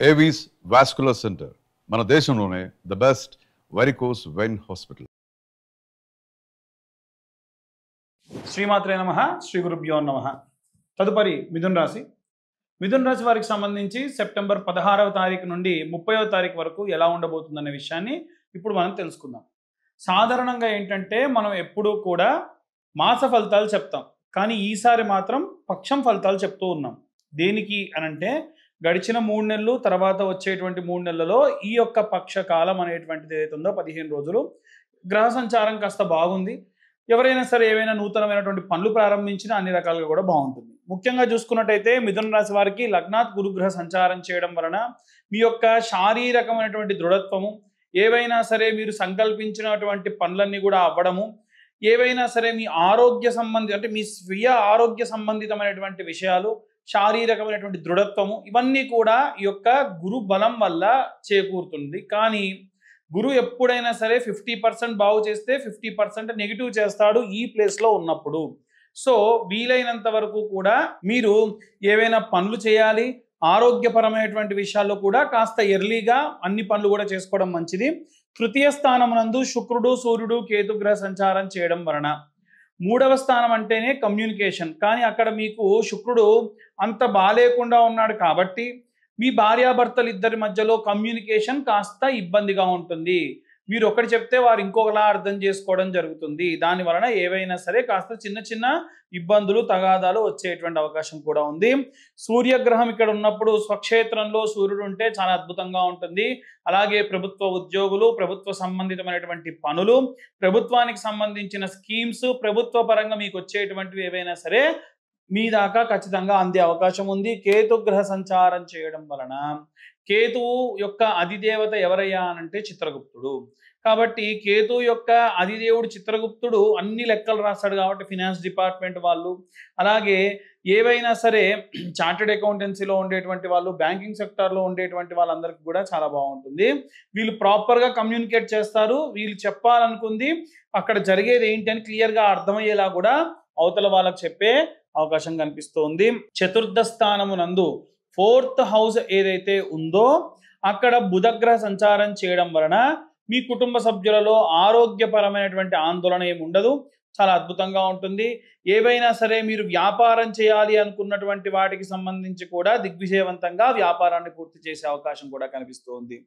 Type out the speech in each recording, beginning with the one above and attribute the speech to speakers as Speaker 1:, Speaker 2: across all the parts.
Speaker 1: Avis vascular centre మన దేశంలోనే the best varicose vein hospital.
Speaker 2: శ్రీమాత్రే నమః, శ్రీ గురుభ్యో నమః. తదుపరి మిథున రాశి. మిథున రాశి వారికి సంబంధించి సెప్టెంబర్ 16వ తారీఖు నుండి 30వ తారీఖు వరకు ఎలా ఉండబోతుందనే విషయాన్ని ఇప్పుడు మనం తెలుసుకుందాం. సాధారణంగా ఏంటంటే మనం ఎప్పుడూ కూడా మాస ఫలితాలు చెప్తాం, కానీ ఈసారి మాత్రం పక్షం ఫలితాలు చెప్తూ ఉన్నాం. దేనికి అనంటే గడిచిన 3 నెలలు తర్వాత వచ్చేటువంటి 3 నెలలలో ఈ యొక్క పక్షకాలం అనేటువంటిది ఏదైతే ఉందో 15 రోజులు గ్రహ సంచారం కాస్త బాగుంది. ఎవరైనా సరే ఏవైనా నూతనమైనటువంటి పనులు ప్రారంభించినా అన్ని రకాలుగా కూడా బాగుంటుంది. ముఖ్యంగా చూసుకున్నట్టయితే మిథున రాశి వారికి లగ్నాత్ గురుగ్రహ సంచారం చేయడం వలన మీ యొక్క శారీరకమైనటువంటి దృఢత్వము, ఏవైనా సరే మీరు సంకల్పించినటువంటి పనులన్నీ కూడా అవ్వడము, ఏవైనా సరే మీ ఆరోగ్య సంబంధి అంటే మీ స్వీయ ఆరోగ్య సంబంధితమైనటువంటి విషయాలు, శారీరకమైనటువంటి దృఢత్వము, ఇవన్నీ కూడా ఈ యొక్క గురు బలం వల్ల చేకూరుతుంది. కానీ గురు ఎప్పుడైనా సరే 50% బాగు చేస్తే 50% నెగిటివ్ చేస్తాడు ఈ ప్లేస్లో ఉన్నప్పుడు. సో వీలైనంత వరకు కూడా మీరు ఏవైనా పనులు చేయాలి, ఆరోగ్యపరమైనటువంటి విషయాల్లో కూడా కాస్త ఎర్లీగా అన్ని పనులు కూడా చేసుకోవడం మంచిది. తృతీయ స్థానమునందు శుక్రుడు, సూర్యుడు, కేతుగ్రహ సంచారం చేయడం వలన 3వ స్థానం అంటేనే కమ్యూనికేషన్, కానీ అక్కడ మీకు శుక్రుడు అంత బాలేకుండా ఉన్నాడు కాబట్టి మీ భార్యాభర్తలు ఇద్దరి మధ్యలో కమ్యూనికేషన్ కాస్త ఇబ్బందిగా ఉంటుంది. మీరు ఒకటి చెప్తే వారు ఇంకొకలా అర్థం చేసుకోవడం జరుగుతుంది. దాని వలన ఏవైనా సరే కాస్త చిన్న చిన్న ఇబ్బందులు, తగాదాలు వచ్చేటువంటి అవకాశం కూడా ఉంది. సూర్యగ్రహం ఇక్కడ ఉన్నప్పుడు స్వక్షేత్రంలో సూర్యుడు ఉంటే చాలా అద్భుతంగా ఉంటుంది. అలాగే ప్రభుత్వ ఉద్యోగులు, ప్రభుత్వ సంబంధితమైనటువంటి పనులు, ప్రభుత్వానికి సంబంధించిన స్కీమ్స్, ప్రభుత్వ పరంగా మీకు వచ్చేటువంటివి ఏవైనా సరే మీ దాకా ఖచ్చితంగా అందే అవకాశం ఉంది. కేతుగ్రహ సంచారం చేయడం వలన కేతువు యొక్క అధిదేవత ఎవరయ్యా అనంటే చిత్రగుప్తుడు. కాబట్టి కేతు యొక్క అధిదేవుడు చిత్రగుప్తుడు అన్ని లెక్కలు రాస్తాడు కాబట్టి ఫినాన్స్ డిపార్ట్మెంట్ వాళ్ళు, అలాగే ఏవైనా సరే చార్టెడ్ అకౌంటెన్సీలో ఉండేటువంటి వాళ్ళు, బ్యాంకింగ్ సెక్టార్లో ఉండేటువంటి వాళ్ళందరికీ కూడా చాలా బాగుంటుంది. వీళ్ళు ప్రాపర్గా కమ్యూనికేట్ చేస్తారు. వీళ్ళు చెప్పాలనుకుంది అక్కడ జరిగేది ఏంటి అని క్లియర్గా అర్థమయ్యేలా కూడా అవతల వాళ్ళకు చెప్పే అవకాశం కనిపిస్తోంది. చతుర్థ స్థానమునందు 4th హౌస్ ఏదైతే ఉందో అక్కడ బుధగ్రహ సంచారం చేయడం వలన మీ కుటుంబ సభ్యులలో ఆరోగ్యపరమైనటువంటి ఆందోళన ఏమి ఉండదు, చాలా అద్భుతంగా ఉంటుంది. ఏవైనా సరే మీరు వ్యాపారం చేయాలి అనుకున్నటువంటి వాటికి సంబంధించి కూడా దిగ్విజయవంతంగా వ్యాపారాన్ని పూర్తి చేసే అవకాశం కూడా కనిపిస్తోంది.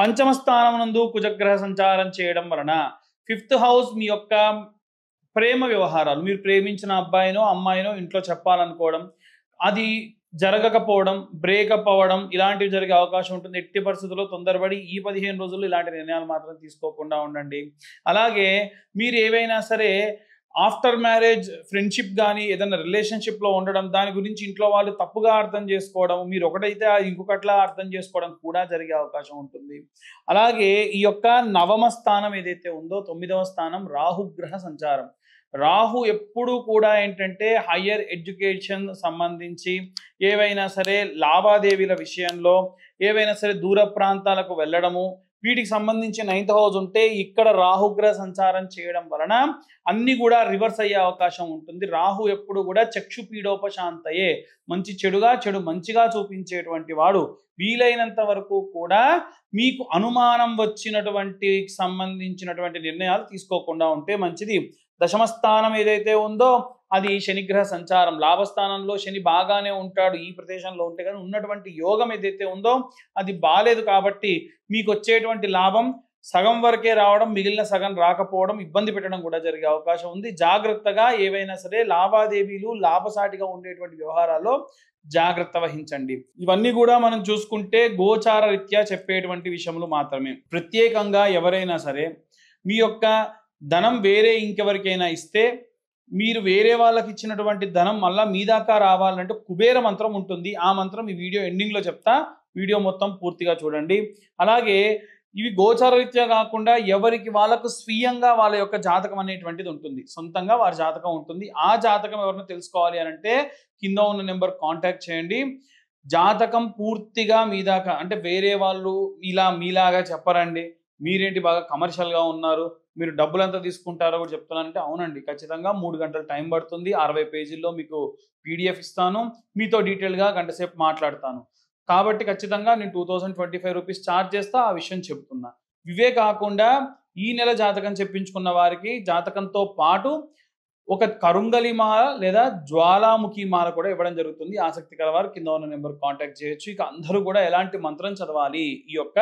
Speaker 2: పంచమ స్థానమునందు కుజగ్రహ సంచారం చేయడం వలన 5th హౌస్ మీ యొక్క ప్రేమ వ్యవహారాలు, మీరు ప్రేమించిన అబ్బాయినో అమ్మాయినో ఇంట్లో చెప్పాలనుకోవడం, అది జరగకపోవడం, బ్రేకప్ అవ్వడం, ఇలాంటివి జరిగే అవకాశం ఉంటుంది. ఎట్టి పరిస్థితుల్లో తొందరపడి ఈ 15 రోజుల్లో ఇలాంటి నిర్ణయాలు మాత్రం తీసుకోకుండా ఉండండి. అలాగే మీరు ఏవైనా సరే ఆఫ్టర్ మ్యారేజ్ ఫ్రెండ్షిప్ కానీ ఏదైనా రిలేషన్షిప్లో ఉండడం, దాని గురించి ఇంట్లో వాళ్ళు తప్పుగా అర్థం చేసుకోవడం, మీరు ఒకటైతే ఇంకొకట్లా అర్థం చేసుకోవడం కూడా జరిగే అవకాశం ఉంటుంది. అలాగే ఈ యొక్క 9వ స్థానం ఏదైతే ఉందో 9వ స్థానం రాహుగ్రహ సంచారం. రాహు ఎప్పుడూ కూడా ఏంటంటే హయ్యర్ ఎడ్యుకేషన్ సంబంధించి ఏవైనా సరే లావాదేవీల విషయంలో, ఏవైనా సరే దూర ప్రాంతాలకు వెళ్ళడము, వీటికి సంబంధించి 9th హౌస్ ఉంటే ఇక్కడ రాహుగ్రహ సంచారం చేయడం వలన అన్ని కూడా రివర్స్ అయ్యే అవకాశం ఉంటుంది. రాహు ఎప్పుడు కూడా చక్షుపీడోపశాంతయే, మంచి చెడుగా చెడు మంచిగా చూపించేటువంటి వాడు. వీలైనంత వరకు కూడా మీకు అనుమానం వచ్చినటువంటి సంబంధించినటువంటి నిర్ణయాలు తీసుకోకుండా ఉంటే మంచిది. దశమ స్థానం ఏదైతే ఉందో అది శనిగ్రహ సంచారం. లాభస్థానంలో శని బాగానే ఉంటాడు ఈ ప్రదేశంలో ఉంటే, కానీ ఉన్నటువంటి యోగం ఏదైతే ఉందో అది బాలేదు కాబట్టి మీకు వచ్చేటువంటి లాభం సగం వరకే రావడం, మిగిలిన సగం రాకపోవడం, ఇబ్బంది పెట్టడం కూడా జరిగే అవకాశం ఉంది. జాగ్రత్తగా ఏవైనా సరే లావాదేవీలు, లాభసాటిగా ఉండేటువంటి వ్యవహారాల్లో జాగ్రత్త వహించండి. ఇవన్నీ కూడా మనం చూసుకుంటే గోచార రీత్యా చెప్పేటువంటి విషయములు మాత్రమే. ప్రత్యేకంగా ఎవరైనా సరే మీ యొక్క ధనం వేరే ఇంకెవరికైనా ఇస్తే, మీరు వేరే వాళ్ళకి ఇచ్చినటువంటి ధనం మళ్ళీ మీ దాకా రావాలంటే కుబేర మంత్రం ఉంటుంది. ఆ మంత్రం ఈ వీడియో ఎండింగ్లో చెప్తా, వీడియో మొత్తం పూర్తిగా చూడండి. అలాగే ఇవి గోచార రీత్యా కాకుండా ఎవరికి వాళ్ళకు స్వీయంగా వాళ్ళ యొక్క జాతకం అనేటువంటిది ఉంటుంది, సొంతంగా వారి జాతకం ఉంటుంది. ఆ జాతకం ఎవరైనా తెలుసుకోవాలి అని అంటే కింద ఉన్న నెంబర్ కాంటాక్ట్ చేయండి. జాతకం పూర్తిగా మీ దాకా అంటే వేరే వాళ్ళు ఇలా మీలాగా చెప్పరండి, మీరేంటి బాగా కమర్షియల్గా ఉన్నారు, మీరు డబ్బులు ఎంత తీసుకుంటారో కూడా చెప్తున్నానంటే అవునండి, ఖచ్చితంగా 3 గంటలు టైం పడుతుంది. 60 పేజీల్లో మీకు PDF ఇస్తాను, మీతో డీటెయిల్గా గంట సేపు మాట్లాడతాను. కాబట్టి ఖచ్చితంగా నేను 2025 రూపీస్ ఛార్జ్ చేస్తా, ఆ విషయం చెప్తున్నా. ఇవే కాకుండా ఈ నెల జాతకం చెప్పించుకున్న వారికి జాతకంతో పాటు ఒక కరుంగలి మాల లేదా జ్వాలాముఖి మాల కూడా ఇవ్వడం జరుగుతుంది. ఆసక్తికర వారు కింద ఉన్న నెంబర్ కాంటాక్ట్ చేయొచ్చు. ఇక అందరూ కూడా ఎలాంటి మంత్రం చదవాలి, ఈ యొక్క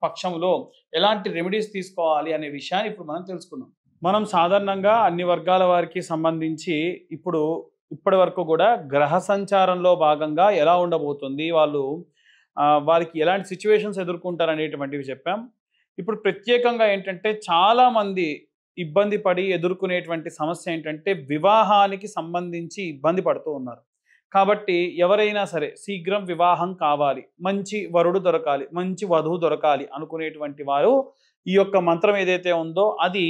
Speaker 2: పక్షంలో ఎలాంటి రెమెడీస్ తీసుకోవాలి అనే విషయాన్ని ఇప్పుడు మనం తెలుసుకుందాం. మనం సాధారణంగా అన్ని వర్గాల వారికి సంబంధించి ఇప్పటి వరకు కూడా గ్రహ సంచారంలో భాగంగా ఎలా ఉండబోతుంది, వారికి ఎలాంటి సిచ్యువేషన్స్ ఎదుర్కొంటారు అనేటువంటివి చెప్పాం. ఇప్పుడు ప్రత్యేకంగా ఏంటంటే చాలామంది ఇబ్బంది పడి ఎదుర్కొనేటువంటి సమస్య ఏంటంటే వివాహానికి సంబంధించి ఇబ్బంది పడుతూ ఉన్నారు. కాబట్టి ఎవరైనా సరే శీఘ్రం వివాహం కావాలి, మంచి వరుడు దొరకాలి, మంచి వధువు దొరకాలి అనుకునేటువంటి వారు ఈ యొక్క మంత్రం ఏదైతే ఉందో అది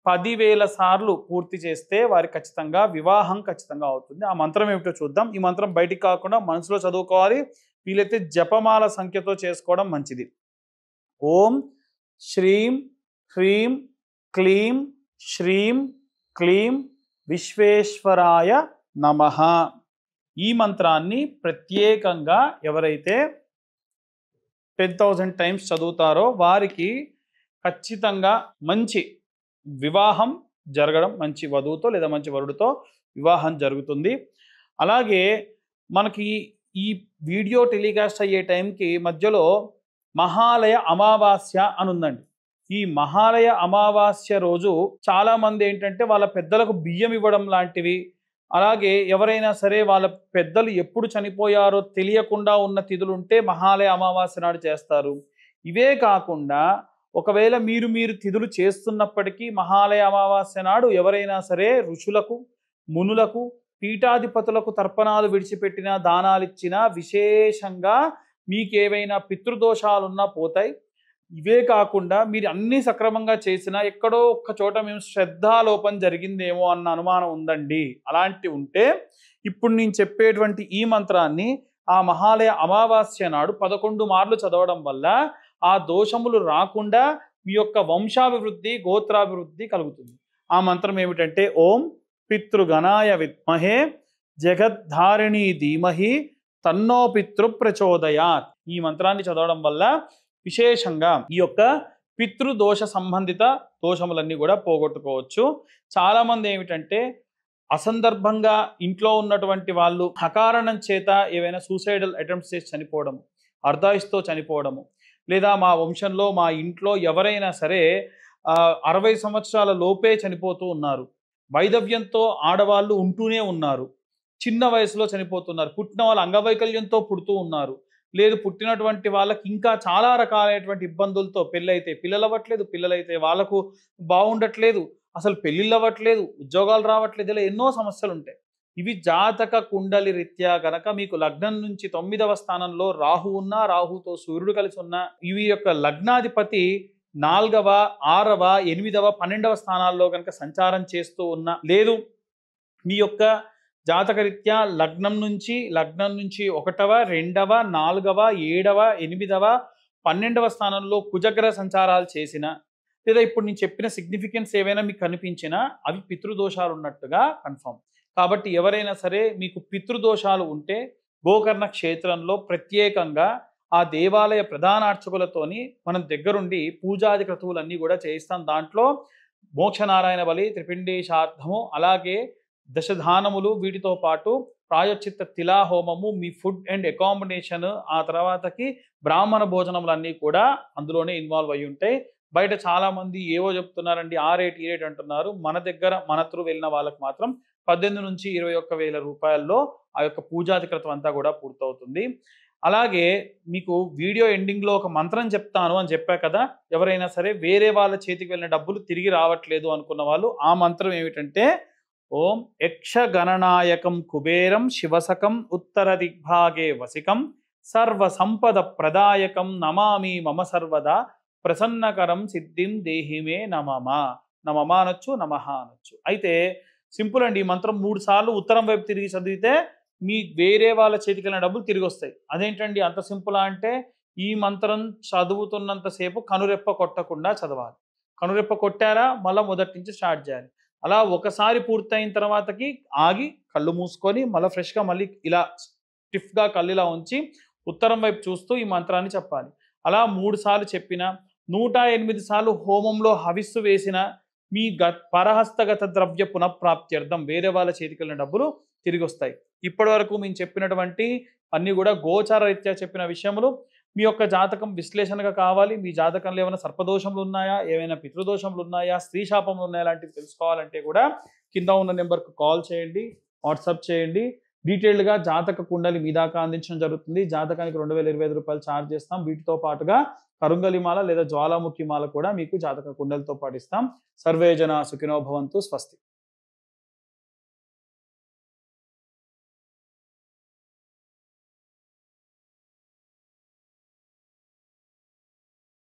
Speaker 2: 10,000 సార్లు పూర్తి చేస్తే వారికి ఖచ్చితంగా వివాహం ఖచ్చితంగా అవుతుంది. ఆ మంత్రం ఏమిటో చూద్దాం. ఈ మంత్రం బయటికి కాకుండా మనసులో చదువుకోవాలి. వీలైతే జపమాల సంఖ్యతో చేసుకోవడం మంచిది. ఓం శ్రీం హ్రీం క్లీం శ్రీం క్లీం విశ్వేశ్వరాయ నమః. ఈ మంత్రాన్ని ప్రత్యేకంగా ఎవరైతే 10,000 టైమ్స్ చదువుతారో వారికి ఖచ్చితంగా మంచి వివాహం జరగడం, మంచి వధువుతో లేదా మంచి వరుడితో వివాహం జరుగుతుంది. అలాగే మనకి ఈ వీడియో టెలికాస్ట్ అయ్యే టైంకి మధ్యలో మహాలయ అమావాస్య అని ఉందండి. ఈ మహాలయ అమావాస్య రోజు చాలామంది ఏంటంటే వాళ్ళ పెద్దలకు బియ్యం ఇవ్వడం లాంటివి, అలాగే ఎవరైనా సరే వాళ్ళ పెద్దలు ఎప్పుడు చనిపోయారో తెలియకుండా ఉన్న తిథులు ఉంటే మహాలయ అమావాస్య నాడు చేస్తారు. ఇవే కాకుండా ఒకవేళ మీరు తిథులు చేస్తున్నప్పటికీ మహాలయ అమావాస్య నాడు ఎవరైనా సరే ఋషులకు, మునులకు, పీఠాధిపతులకు తర్పణాలు విడిచిపెట్టినా, దానాలు ఇచ్చినా విశేషంగా మీకేవైనా పితృదోషాలున్నా పోతాయి. ఇవే కాకుండా మీరు అన్నీ సక్రమంగా చేసినా ఎక్కడో ఒక్క చోట మేము శ్రద్ధాలోపం జరిగిందేమో అన్న అనుమానం ఉందండి. అలాంటి ఉంటే ఇప్పుడు నేను చెప్పేటువంటి ఈ మంత్రాన్ని ఆ మహాలయ అమావాస్య నాడు 11 మార్లు చదవడం వల్ల ఆ దోషములు రాకుండా మీ యొక్క వంశాభివృద్ధి, గోత్రాభివృద్ధి కలుగుతుంది. ఆ మంత్రం ఏమిటంటే ఓం పితృగణాయ విద్మహే జగద్ధారిణీ ధీమహి తన్నో పితృ ప్రచోదయాత్. ఈ మంత్రాన్ని చదవడం వల్ల విశేషంగా ఈ యొక్క పితృదోష సంబంధిత దోషములన్నీ కూడా పోగొట్టుకోవచ్చు. చాలామంది ఏమిటంటే అసందర్భంగా ఇంట్లో ఉన్నటువంటి వాళ్ళు అకారణం చేత ఏవైనా సూసైడల్ అటెంప్ట్స్ చేసి చనిపోవడము, అర్ధాయుస్తో చనిపోవడము, లేదా మా వంశంలో మా ఇంట్లో ఎవరైనా సరే 60 సంవత్సరాల లోపే చనిపోతూ ఉన్నారు, వైధవ్యంతో ఆడవాళ్ళు ఉంటూనే ఉన్నారు, చిన్న వయసులో చనిపోతున్నారు, పుట్టిన వాళ్ళు అంగవైకల్యంతో పుడుతూ ఉన్నారు, లేదు పుట్టినటువంటి వాళ్ళకి ఇంకా చాలా రకాలైనటువంటి ఇబ్బందులతో పెళ్ళైతే పిల్లలు అవ్వట్లేదు, పిల్లలైతే వాళ్ళకు బాగుండట్లేదు, అసలు పెళ్ళిళ్ళు అవ్వట్లేదు, ఉద్యోగాలు రావట్లేదు, ఇలా ఎన్నో సమస్యలు ఉంటాయి. ఇవి జాతక కుండలి రీత్యా గనక మీకు లగ్నం నుంచి 9వ స్థానంలో రాహు ఉన్నా, రాహుతో సూర్యుడు కలిసి ఉన్నా, ఇవి యొక్క లగ్నాధిపతి 4వ, 6వ, 8వ, 12వ స్థానాల్లో కనుక సంచారం చేస్తూ ఉన్నా, లేదు మీ యొక్క జాతకరీత్యా లగ్నం నుంచి 1వ, 2వ, 4వ, 7వ, 8వ, 12వ స్థానంలో కుజగ్రహ సంచారాలు చేసిన, లేదా ఇప్పుడు నేను చెప్పిన సిగ్నిఫికెన్స్ ఏవైనా మీకు కనిపించినా అవి పితృదోషాలు ఉన్నట్టుగా కన్ఫర్మ్. కాబట్టి ఎవరైనా సరే మీకు పితృదోషాలు ఉంటే గోకర్ణ క్షేత్రంలో ప్రత్యేకంగా ఆ దేవాలయ ప్రధానార్చకులతోని మనం దగ్గరుండి పూజాది క్రతువులన్నీ కూడా చేయిస్తాం. దాంట్లో మోక్షనారాయణ బలి, త్రిపిండేశార్థము, అలాగే దశధానములు, వీటితో పాటు ప్రాయశ్చిత్త తిలాహోమము, మీ ఫుడ్ అండ్ అకామిడేషన్, ఆ తర్వాతకి బ్రాహ్మణ భోజనములన్నీ కూడా అందులోనే ఇన్వాల్వ్ అయ్యి ఉంటాయి. బయట చాలామంది ఏవో చెప్తున్నారండి, ఆ రేట్ ఈ రేట్ అంటున్నారు. మన దగ్గర మన త్రూ వెళ్ళిన వాళ్ళకి మాత్రం 18 నుంచి 21,000 రూపాయల్లో ఆ యొక్క పూజాది క్రతం అంతా కూడా పూర్తవుతుంది. అలాగే మీకు వీడియో ఎండింగ్లో ఒక మంత్రం చెప్తాను అని చెప్పా కదా, ఎవరైనా సరే వేరే వాళ్ళ చేతికి వెళ్ళిన డబ్బులు తిరిగి రావట్లేదు అనుకున్న వాళ్ళు ఆ మంత్రం ఏమిటంటే ఓం యక్షగణనాయకం కుబేరం శివసకం ఉత్తర దిగ్భాగే వసికం సర్వ సంపద ప్రదాయకం నమామి మమ సర్వదా ప్రసన్నకరం సిద్ధిం దేహిమే నమమా. నమమా అనొచ్చు, నమః అనొచ్చు. అయితే సింపుల్ అండి. ఈ మంత్రం 3 సార్లు ఉత్తరం వైపు తిరిగి చదివితే మీ వేరే వాళ్ళ చేతికి వెళ్ళిన డబ్బులు తిరిగి వస్తాయి. అదేంటండి అంత సింపులా అంటే, ఈ మంత్రం చదువుతున్నంతసేపు కనురెప్ప కొట్టకుండా చదవాలి. కనురెప్ప కొట్టారా మళ్ళీ మొదటి నుంచి స్టార్ట్ చేయాలి. అలా ఒకసారి పూర్తయిన తర్వాతకి ఆగి కళ్ళు మూసుకొని మళ్ళీ ఫ్రెష్గా మళ్ళీ ఇలా స్టిఫ్గా కళ్ళు ఇలా ఉంచి ఉత్తరం వైపు చూస్తూ ఈ మంత్రాన్ని చెప్పాలి. అలా 3 సార్లు చెప్పిన, 108 సార్లు హోమంలో హవిస్సు వేసిన మీ పరహస్తగత ద్రవ్య పునఃప్రాప్త్యర్థం వేరే వాళ్ళ చేతికి వెళ్ళిన డబ్బులు తిరిగి వస్తాయి. ఇప్పటి వరకు మేము చెప్పినటువంటి అన్ని కూడా గోచార రీత్యా చెప్పిన విషయములు. మీ యొక్క జాతకం విశ్లేషణగా కావాలి, మీ జాతకంలో ఏమైనా సర్పదోషములు ఉన్నాయా, ఏమైనా పితృదోషములు ఉన్నాయా, స్త్రీ శాపములు ఉన్నాయా, లాంటివి తెలుసుకోవాలంటే కూడా కింద ఉన్న నెంబర్కు కాల్ చేయండి, వాట్సాప్ చేయండి. డీటెయిల్డ్గా జాతక కుండలి మీ దాకా అందించడం జరుగుతుంది. జాతకానికి 2025 రూపాయలు ఛార్జ్ చేస్తాం. వీటితో పాటుగా కరుంగలి మాల లేదా జ్వాలాముఖి మాల కూడా మీకు జాతక కుండలితో పాటు ఇస్తాం. సర్వే జన సుఖినో భవంతు. స్వస్తి.